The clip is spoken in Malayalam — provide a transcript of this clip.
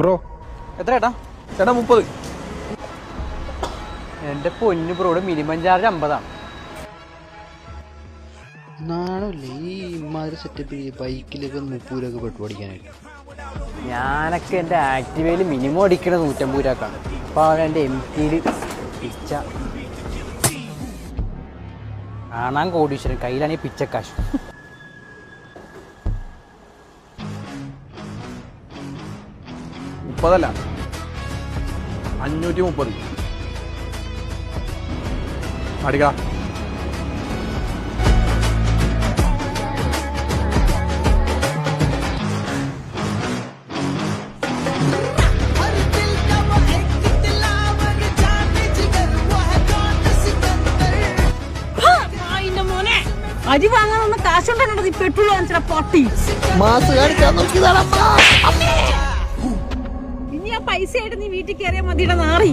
ബ്രോ എത്ര ഏട്ടാ? ചേട്ടാ 30. എൻ്റെ പൊന്നു ബ്രോയുടെ മിനിമം ചാർജ് 50 നാണല്ലേ ഈ ഇമാതിരി സെറ്റപ്പ് ബൈക്കിലൊക്കെ 30 രൂപ പെട്രോൾ അടിക്കാനായിട്ട്. ഞാനൊക്കെ എൻ്റെ ആക്ടിവയിൽ മിനിമം അടിക്കണത് 150 രൂപക്കാണ്. അപ്പോൾ എൻ്റെ MT-യിൽ പിച്ച കാണാൻ കോടീശ്വരൻ, കയ്യിലാണെങ്കിൽ പിച്ചക്കാശ്. മുപ്പതല്ല 530 അടിക്കാ. അരി വാങ്ങാനൊന്ന് കാശുണ്ടോ? പെട്രോൾ വാങ്ങിച്ച പൊട്ടി ഇനി ആ പൈസ ആയിട്ട് നീ വീട്ടിൽ കയറിയാൽ മതിയുടെ നാറി.